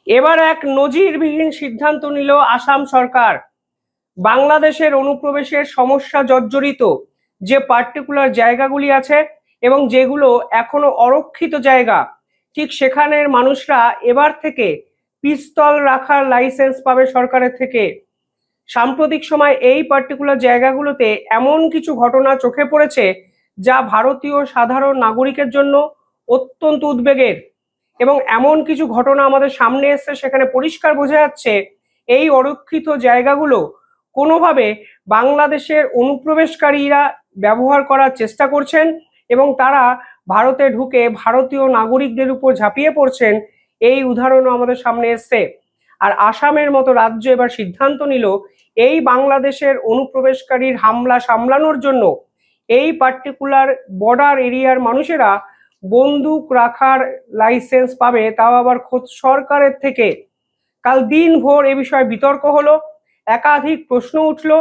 এবার এক নজিরবিহীন সিদ্ধান্ত নিল আসাম সরকার। বাংলাদেশের অনুপ্রবেশের সমস্যা জর্জরিত যে পার্টিকুলার জায়গাগুলি আছে এবং যেগুলো এখনো অরক্ষিত জায়গা, ঠিক সেখানের মানুষরা এবার থেকে পিস্তল রাখার লাইসেন্স পাবে সরকারের থেকে। সাম্প্রতিক সময় এই পার্টিকুলার জায়গাগুলোতে এমন কিছু ঘটনা চোখে পড়েছে যা ভারতীয় সাধারণ নাগরিকের জন্য অত্যন্ত উদ্বেগের। এবং এমন কিছু ঘটনা আমাদের সামনে এসছে, সেখানে পরিষ্কার বোঝা যাচ্ছে এই অরক্ষিত জায়গাগুলো কোনোভাবে বাংলাদেশের অনুপ্রবেশকারীরা ব্যবহার করার চেষ্টা করছেন এবং তারা ভারতে ঢুকে ভারতীয় নাগরিকদের উপর ঝাঁপিয়ে পড়ছেন। এই উদাহরণও আমাদের সামনে এসছে। আর আসামের মতো রাজ্য এবার সিদ্ধান্ত নিল এই বাংলাদেশের অনুপ্রবেশকারীর হামলা সামলানোর জন্য এই পার্টিকুলার বর্ডার এরিয়ার মানুষেরা বন্দুক রাখার লাইসেন্স পাবে, তাও আবার খোদ সরকারের থেকে। কাল দিনভর এ বিষয়ে বিতর্ক হলো, একাধিক প্রশ্ন উঠলো,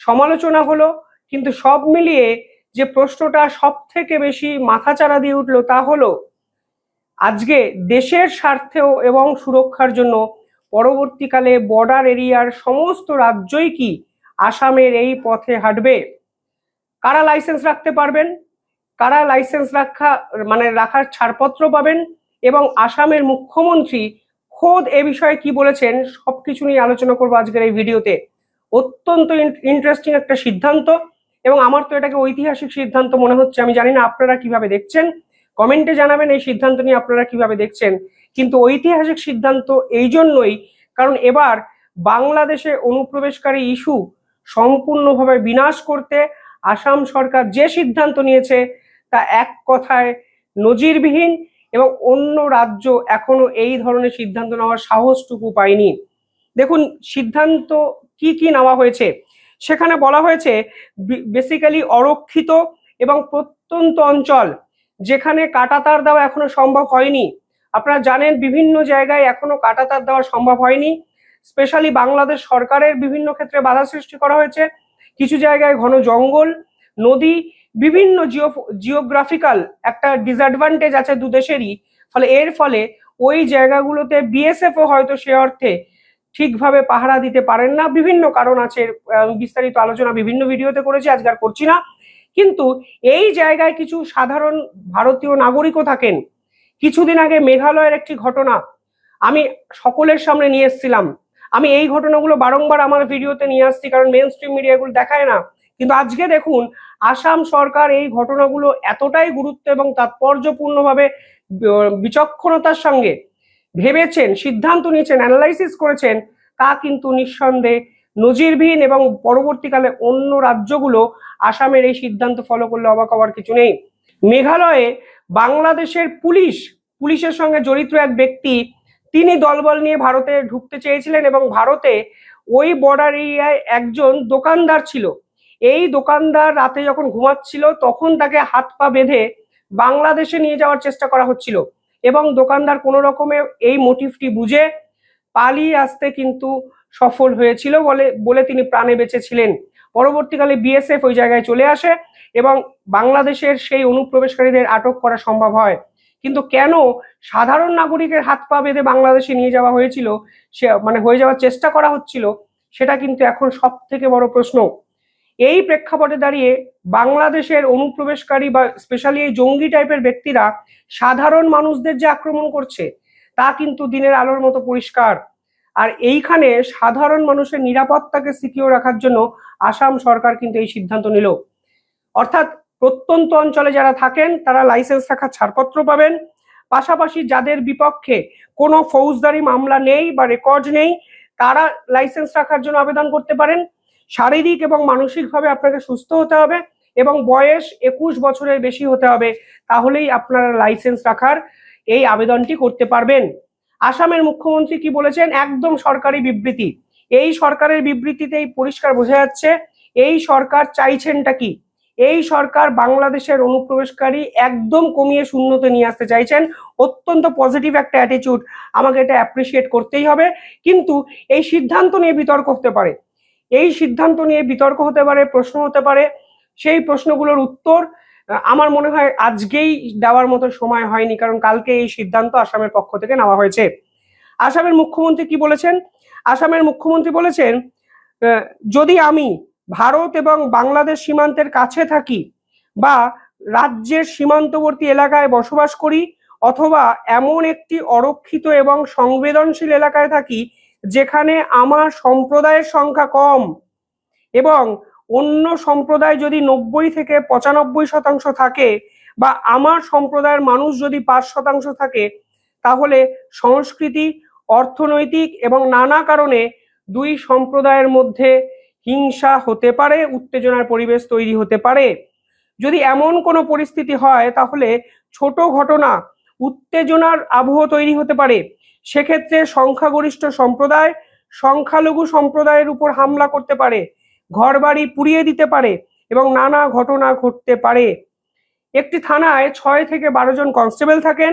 সমালোচনা হলো, কিন্তু সব মিলিয়ে যে প্রশ্নটা সব থেকে বেশি মাথাচাড়া দিয়ে উঠলো তা হলো আজকে দেশের স্বার্থেও এবং সুরক্ষার জন্য পরবর্তীকালে বর্ডার এরিয়ার সমস্ত রাজ্যই কি আসামের এই পথে হাঁটবে? কারা লাইসেন্স রাখতে পারবেন, কারা লাইসেন্স রাখার ছাড়পত্র পাবেন, এবং আসামের মুখ্যমন্ত্রী খোদ এ বিষয়ে কি বলেছেন, সবকিছু নিয়ে আলোচনা করবো আজকের এই ভিডিওতে। অত্যন্ত ইন্টারেস্টিং একটা সিদ্ধান্ত এবং আমার তো এটাকে ঐতিহাসিক সিদ্ধান্ত মনে হচ্ছে। আমি জানি না আপনারা কিভাবে দেখছেন, কমেন্টে জানাবেন এই সিদ্ধান্ত নিয়ে আপনারা কিভাবে দেখছেন। কিন্তু ঐতিহাসিক সিদ্ধান্ত এই জন্যই কারণ এবার বাংলাদেশে অনুপ্রবেশকারী ইস্যু সম্পূর্ণভাবে বিনাশ করতে আসাম সরকার যে সিদ্ধান্ত নিয়েছে তা এক কথায় নজিরবিহীন, এবং অন্য রাজ্য এখনো এই ধরনের সিদ্ধান্ত নেওয়ার সাহসটুকু পায়নি। দেখুন সিদ্ধান্ত কি কি নেওয়া হয়েছে। সেখানে বলা হয়েছে বেসিক্যালি অরক্ষিত এবং প্রত্যন্ত অঞ্চল যেখানে কাঁটাতার দেওয়া এখনো সম্ভব হয়নি। আপনারা জানেন বিভিন্ন জায়গায় এখনো কাঁটাতার দেওয়া সম্ভব হয়নি। স্পেশালি বাংলাদেশ সরকারের বিভিন্ন ক্ষেত্রে বাধা সৃষ্টি করা হয়েছে। কিছু জায়গায় ঘন জঙ্গল, নদী, বিভিন্ন জিওগ্রাফিক্যাল একটা ডিসঅ্যাডভান্টেজ আছে দু দেশেরই। ফলে এর ফলে ওই জায়গাগুলোতে বিএসএফও হয়তো সে অর্থে ঠিকভাবে পাহারা দিতে পারেন না। বিভিন্ন কারণ আছে, বিস্তারিত আলোচনা বিভিন্ন ভিডিওতে করেছি, আজকে আর করছি না। কিন্তু এই জায়গায় কিছু সাধারণ ভারতীয় নাগরিকও থাকেন। কিছুদিন আগে মেঘালয়ের একটি ঘটনা আমি সকলের সামনে নিয়ে এসেছিলাম। আমি এই ঘটনাগুলো বারংবার আমার ভিডিওতে নিয়ে আসছি কারণ মেন স্ট্রিম মিডিয়াগুলো দেখায় না। কিন্তু আজকে দেখুন আসাম সরকার এই ঘটনাগুলো এতটাই গুরুত্ব এবং তাৎপর্যপূর্ণভাবে বিচক্ষণতার সঙ্গে ভেবেছেন, সিদ্ধান্ত নিয়েছেন, অ্যানালাইসিস করেছেন, তা কিন্তু নিঃসন্দেহে নজিরবিহীন। এবং পরবর্তীকালে অন্য রাজ্যগুলো আসামের এই সিদ্ধান্ত ফলো করলে অবাক হওয়ার কিছু নেই। মেঘালয়ে বাংলাদেশের পুলিশের সঙ্গে জড়িত এক ব্যক্তি, তিনি দলবল নিয়ে ভারতে ঢুকতে চেয়েছিলেন এবং ভারতে ওই বর্ডার এরিয়ায় একজন দোকানদার ছিল। এই দোকানদার রাতে যখন ঘুমাচ্ছিল তখন তাকে হাত পা বেঁধে বাংলাদেশে নিয়ে যাওয়ার চেষ্টা করা হচ্ছিল এবং দোকানদার কোনো রকমে এই মোটিভটি বুঝে পালিয়ে আসতে কিন্তু সফল হয়েছিল বলে তিনি প্রাণে বেঁচেছিলেন। পরবর্তীকালে বিএসএফ ওই জায়গায় চলে আসে এবং বাংলাদেশের সেই অনুপ্রবেশকারীদের আটক করা সম্ভব হয়। কিন্তু কেন সাধারণ নাগরিকের হাত পা বেঁধে বাংলাদেশে নিয়ে যাওয়া হয়েছিল, সে হয়ে যাওয়ার চেষ্টা করা হচ্ছিল, সেটা কিন্তু এখন সব থেকে বড় প্রশ্ন। এই প্রেক্ষাপটে দাঁড়িয়ে বাংলাদেশের অনুপ্রবেশকারী বা স্পেশালি এই জঙ্গি টাইপের ব্যক্তিরা সাধারণ মানুষদের যে আক্রমণ করছে তা কিন্তু দিনের আলোর মতো পরিষ্কার। আর এইখানে সাধারণ মানুষের নিরাপত্তাকে সিকিউর রাখার জন্য আসাম সরকার কিন্তু এই সিদ্ধান্ত নিল। অর্থাৎ প্রত্যন্ত অঞ্চলে যারা থাকেন তারা লাইসেন্স রাখার ছাড়পত্র পাবেন। পাশাপাশি যাদের বিপক্ষে কোনো ফৌজদারি মামলা নেই বা রেকর্ড নেই তারা লাইসেন্স রাখার জন্য আবেদন করতে পারেন। শারীরিক এবং মানসিকভাবে আপনাকে সুস্থ হতে হবে এবং বয়স 21 বছরের বেশি হতে হবে, তাহলেই আপনারা লাইসেন্স রাখার এই আবেদনটি করতে পারবেন। আসামের মুখ্যমন্ত্রী কি বলেছেন, একদম সরকারি বিবৃতি। এই সরকারের বিবৃতিতেই পরিষ্কার বোঝা যাচ্ছে এই সরকার চাইছেনটা কি। এই সরকার বাংলাদেশের অনুপ্রবেশকারী একদম কমিয়ে শূন্যতে নিয়ে আসতে চাইছেন। অত্যন্ত পজিটিভ একটা অ্যাটিটিউড, আমাকে এটা অ্যাপ্রিসিয়েট করতেই হবে। কিন্তু এই সিদ্ধান্ত নিয়ে বিতর্ক হতে পারে, এই সিদ্ধান্ত নিয়ে বিতর্ক হতে পারে, প্রশ্ন হতে পারে। সেই প্রশ্নগুলোর উত্তর আমার মনে হয় আজকেই দেওয়ার মতো সময় হয়নি, কারণ কালকে এই সিদ্ধান্ত আসামের পক্ষ থেকে নেওয়া হয়েছে। আসামের মুখ্যমন্ত্রী কি বলেছেন? আসামের মুখ্যমন্ত্রী বলেছেন, যদি আমি ভারত এবং বাংলাদেশ সীমান্তের কাছে থাকি বা রাজ্যের সীমান্তবর্তী এলাকায় বসবাস করি অথবা এমন একটি অরক্ষিত এবং সংবেদনশীল এলাকায় থাকি যেখানে আমার সম্প্রদায়ের সংখ্যা কম এবং অন্য সম্প্রদায় যদি 90 থেকে 95% থাকে বা আমার সম্প্রদায়ের মানুষ যদি 5% থাকে, তাহলে সংস্কৃতি, অর্থনৈতিক এবং নানা কারণে দুই সম্প্রদায়ের মধ্যে হিংসা হতে পারে, উত্তেজনার পরিবেশ তৈরি হতে পারে। যদি এমন কোনো পরিস্থিতি হয় তাহলে ছোট ঘটনা উত্তেজনার আবহ তৈরি হতে পারে। সেক্ষেত্রে সংখ্যাগরিষ্ঠ সম্প্রদায় সংখ্যালঘু সম্প্রদায়ের উপর হামলা করতে পারে, ঘরবাড়ি পুড়িয়ে দিতে পারে এবং নানা ঘটনা ঘটতে পারে। একটি থানায় 6 থেকে 12 জন কনস্টেবল থাকেন।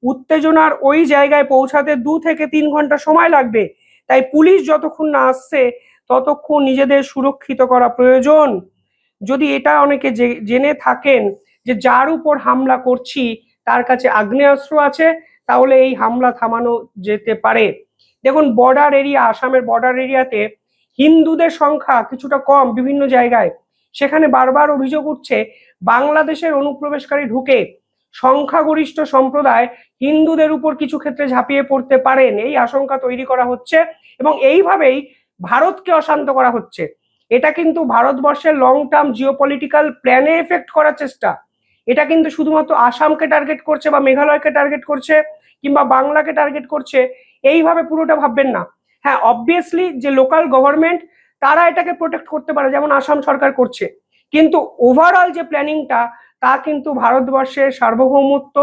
উত্তেজনার ওই জায়গায় পৌঁছাতে 2 থেকে 3 ঘন্টা সময় লাগবে। তাই পুলিশ যতক্ষণ না আসছে ততক্ষণ নিজেদের সুরক্ষিত করা প্রয়োজন। যদি এটা অনেকে জেনে থাকেন যে যার উপর হামলা করছি তার কাছে আগ্নেয়াস্ত্র আছে, তাহলে এই হামলা থামানো যেতে পারে। দেখুন, বর্ডার এরিয়া, আসামের বর্ডার এরিয়াতে হিন্দুদের সংখ্যা কিছুটা কম বিভিন্ন জায়গায়। সেখানে বারবার অভিযোগ উঠছে বাংলাদেশের অনুপ্রবেশকারী ঢুকে সংখ্যাগরিষ্ঠ সম্প্রদায় হিন্দুদের উপর কিছু ক্ষেত্রে ঝাঁপিয়ে পড়তে পারেন, এই আশঙ্কা তৈরি করা হচ্ছে এবং এইভাবেই ভারতকে অশান্ত করা হচ্ছে। এটা কিন্তু ভারতবর্ষের লং টার্ম জিওপলিটিক্যাল প্ল্যানে এফেক্ট করার চেষ্টা। এটা কিন্তু শুধুমাত্র আসামকে টার্গেট করছে বা মেঘালয়কে টার্গেট করছে কিংবা বাংলাকে টার্গেট করছে, এইভাবে পুরোটা ভাববেন না। হ্যাঁ, অবভিয়াসলি যে লোকাল গভর্নমেন্ট তারা এটাকে প্রোটেক্ট করতে পারে, যেমন আসাম সরকার করছে, কিন্তু ওভারঅল যে প্ল্যানিংটা তা কিন্তু ভারতবর্ষের সার্বভৌমত্ব,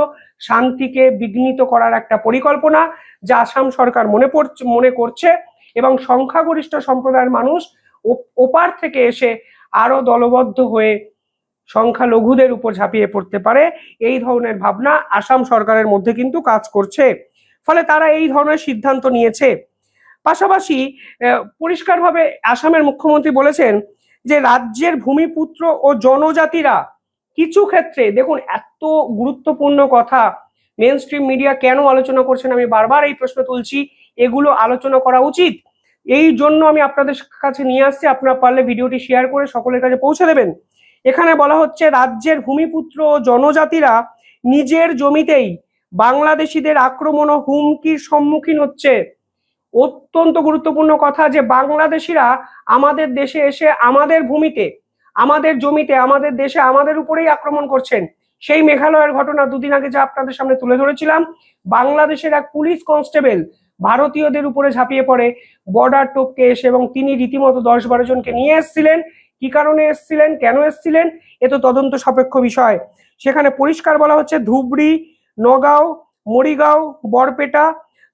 শান্তিকে বিঘ্নিত করার একটা পরিকল্পনা, যা আসাম সরকার মনে করছে এবং সংখ্যাগরিষ্ঠ সম্প্রদায়ের মানুষ ওপার থেকে এসে আরো দলবদ্ধ হয়ে সংখ্যালঘুদের উপর ঝাঁপিয়ে পড়তে পারে, এই ধরনের ভাবনা আসাম সরকারের মধ্যে কিন্তু কাজ করছে। ফলে তারা এই ধরনের সিদ্ধান্ত নিয়েছে। পাশাপাশি পরিষ্কারভাবে আসামের মুখ্যমন্ত্রী বলেছেন যে রাজ্যের ভূমিপুত্র ও জনজাতিরা কিছু ক্ষেত্রে, দেখুন এত গুরুত্বপূর্ণ কথা মেন স্ট্রিম মিডিয়া কেন আলোচনা করছেন, আমি বারবার এই প্রশ্ন তুলছি। এগুলো আলোচনা করা উচিত, এই জন্য আমি আপনাদের কাছে নিয়ে আসছি। আপনারা পারলে ভিডিওটি শেয়ার করে সকলের কাছে পৌঁছে দেবেন। এখানে বলা হচ্ছে রাজ্যের ভূমিপুত্র ও জনজাতিরা নিজের জমিতেই বাংলাদেশিদের আক্রমণ ও হুমকির সম্মুখীন হচ্ছে। অত্যন্ত গুরুত্বপূর্ণ কথা যে বাংলাদেশিরা আমাদের দেশে এসে আমাদের ভূমিতে, আমাদের জমিতে, আমাদের দেশে আমাদের উপরেই আক্রমণ করছেন। সেই মেঘালয়ের ঘটনা দুদিন আগে যা আপনাদের সামনে তুলে ধরেছিলাম, বাংলাদেশের এক পুলিশ কনস্টেবল ভারতীয়দের উপরে ঝাঁপিয়ে পড়ে বর্ডার টপকে এসে, এবং তিনি রীতিমতো 10-12 জনকে নিয়ে এসেছিলেন। কি কারণে এসেছিলেন, কেন এসেছিলেন, এ তো তদন্ত সাপেক্ষ বিষয়। সেখানে পরিষ্কার বলা হচ্ছে ধুবড়ি, নগাঁও, মরিগাঁও, বরপেটা,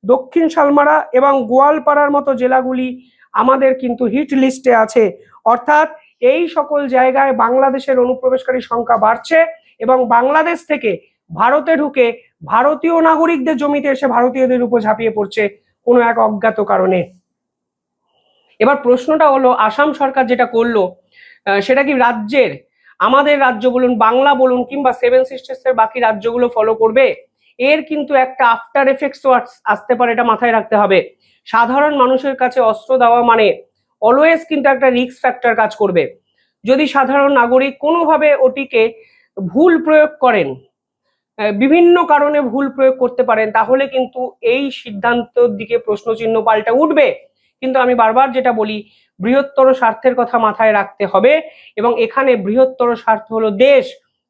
দক্ষিণ শালমারা এবং গোয়ালপাড়ার মতো জেলাগুলি আমাদের কিন্তু হিট লিস্টে আছে। অর্থাৎ এই সকল জায়গায় বাংলাদেশের অনুপ্রবেশকারী সংখ্যা বাড়ছে এবং বাংলাদেশ থেকে ভারতে ঢুকে ভারতীয় নাগরিকদের জমিতে এসে ভারতীয়দের উপর ঝাঁপিয়ে পড়ছে কোনো এক অজ্ঞাত কারণে। এবার প্রশ্নটা হলো, আসাম সরকার যেটা করলো সেটা কি রাজ্যের, আমাদের রাজ্য বলুন, বাংলা বলুন কিংবা 7 সিস্টার্সের বাকি রাজ্যগুলো ফলো করবে? এর কিন্তু একটা আফটার এফেক্টসও আসতে পারে, এটা মাথায় রাখতে হবে। সাধারণ মানুষের কাছে অস্ত্র দেওয়া মানে অলওয়েজ কিন্তু একটা রিস্ক ফ্যাক্টর কাজ করবে। যদি সাধারণ নাগরিক কোনোভাবে ওটিকে ভুল প্রয়োগ করেন, বিভিন্ন কারণে ভুল প্রয়োগ করতে পারেন, তাহলে কিন্তু এই সিদ্ধান্তের দিকে প্রশ্নচিহ্ন পাল্টা উঠবে। কিন্তু আমি বারবার যেটা বলি, বৃহত্তর স্বার্থের কথা মাথায় রাখতে হবে এবং এখানে বৃহত্তর স্বার্থ হলো দেশ,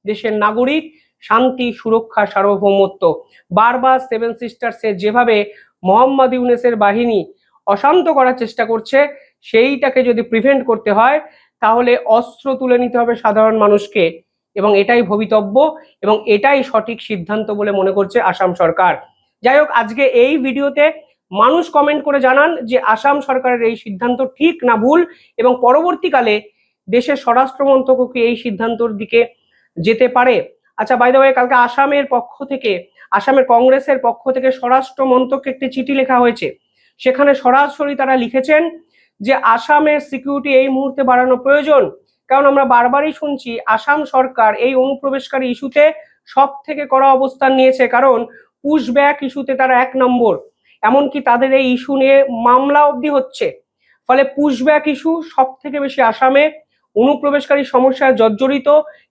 দেশের নাগরিক, শান্তি, সুরক্ষা, সার্বভৌমত্ব। বারবার 7 সিস্টার্সে যেভাবে মোহাম্মদ ইউনূসের বাহিনী অশান্ত করার চেষ্টা করছে, সেইটাকে যদি প্রিভেন্ট করতে হয় তাহলে অস্ত্র তুলে নিতে হবে সাধারণ মানুষকে, এবং এটাই ভবিতব্য এবং এটাই সঠিক সিদ্ধান্ত বলে মনে করছে আসাম সরকার। যাই হোক, আজকে এই ভিডিওতে মানুষ কমেন্ট করে জানান যে আসাম সরকারের এই সিদ্ধান্ত ঠিক না ভুল, এবং পরবর্তীকালে দেশের স্বরাষ্ট্র মন্ত্রক কি এই সিদ্ধান্তর দিকে যেতে পারে। আচ্ছা, বাই দ্য ওয়ে, কালকে আসামের পক্ষ থেকে, আসামের কংগ্রেসের পক্ষ থেকে স্বরাষ্ট্র মন্ত্রককে একটি চিঠি লেখা হয়েছে। সেখানে সরাসরি তারা লিখেছেন যে আসামের সিকিউরিটি এই মুহূর্তে বাড়ানো প্রয়োজন, কারণ আমরা বারবারই শুনছি আসাম সরকার এই অনুপ্রবেশকারী ইস্যুতে সব থেকে কড়া অবস্থান নিয়েছে, কারণ পুশব্যাক ইস্যুতে তারা 1 নম্বর। এমনকি তাদের এই ইস্যু নিয়ে মামলা অবধি হচ্ছে। ফলে পুশব্যাক ইস্যু সব থেকে বেশি আসামে, অনুপ্রবেশকারী সমস্যায় জর্জরিত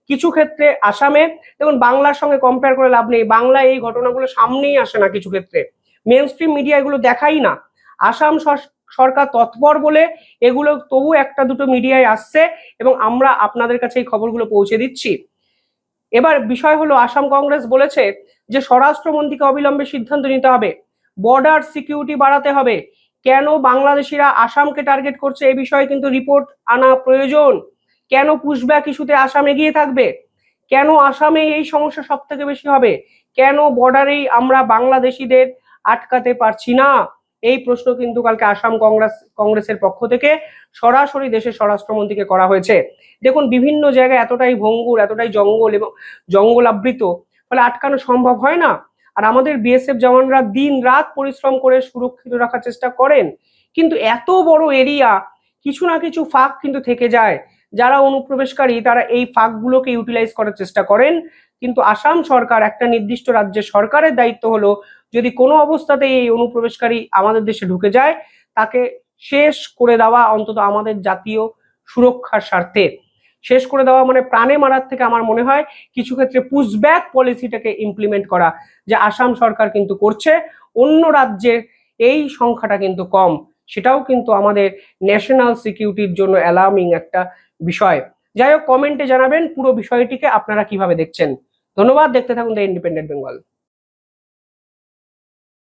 কিছু ক্ষেত্রে আসামে। দেখুন, বাংলার সঙ্গে কম্পেয়ার করে লাভ নেই, বাংলায় এই ঘটনাগুলো সামনেই আসে না, কিছু ক্ষেত্রে মেন স্ট্রিম মিডিয়া এগুলো দেখাই না। আসাম সরকার তৎপর বলে এগুলো তবু একটা দুটো মিডিয়ায় আসছে এবং আমরা আপনাদের কাছে এই খবরগুলো পৌঁছে দিচ্ছি। এবার বিষয় হলো, আসাম কংগ্রেস বলেছে যে স্বরাষ্ট্রমন্ত্রীকে অবিলম্বে সিদ্ধান্ত নিতে হবে, বর্ডার সিকিউরিটি বাড়াতে হবে। কেন বাংলাদেশিরা আসামকে টার্গেট করছে এই বিষয়ে কিন্তু রিপোর্ট আনা প্রয়োজন। কেন পুশব্যাক ইস্যুতে আসাম এগিয়ে থাকবে? কেন আসামে এই সমস্যা সব থেকে বেশি হবে? কেন বর্ডারেই আমরা বাংলাদেশিদের আটকাতে পারছি না? এই প্রশ্ন কিন্তু কালকে আসাম কংগ্রেসের পক্ষ থেকে সরাসরি দেশের স্বরাষ্ট্রমন্ত্রীকে করা হয়েছে। দেখুন, বিভিন্ন জায়গায় এতটাই ভঙ্গুর, এতটাই জঙ্গল এবং জঙ্গল আবৃত, ফলে আটকানো সম্ভব হয় না। আর আমাদের বিএসএফ জওয়ানরা দিন রাত পরিশ্রম করে সুরক্ষিত রাখার চেষ্টা করেন, কিন্তু এত বড় এরিয়া, কিছু না কিছু ফাঁক কিন্তু থেকে যায়। যারা অনুপ্রবেশকারী তারা এই ফাঁকগুলোকে ইউটিলাইজ করার চেষ্টা করেন। কিন্তু আসাম সরকার, একটা নির্দিষ্ট রাজ্যের সরকারের দায়িত্ব হলো, যদি কোনো অবস্থাতে এই অনুপ্রবেশকারী আমাদের দেশে ঢুকে যায় তাকে শেষ করে দেওয়া, অন্তত আমাদের জাতীয় সুরক্ষার স্বার্থে শেষ করে দেওয়া, মানে প্রাণে মারার থেকে আমার মনে হয় কিছু ক্ষেত্রে পুশব্যাক পলিসিটাকে ইমপ্লিমেন্ট করা, যে আসাম সরকার কিন্তু করছে। অন্য রাজ্যের এই সংখ্যাটা কিন্তু কম, সেটাও কিন্তু আমাদের ন্যাশনাল সিকিউরিটির জন্য অ্যালার্মিং একটা বিষয়। যাই হোক, কমেন্টে জানাবেন পুরো বিষয়টিকে আপনারা কিভাবে দেখছেন। ধন্যবাদ, দেখতে থাকুন দ্য ইন্ডিপেন্ডেন্ট বেঙ্গল।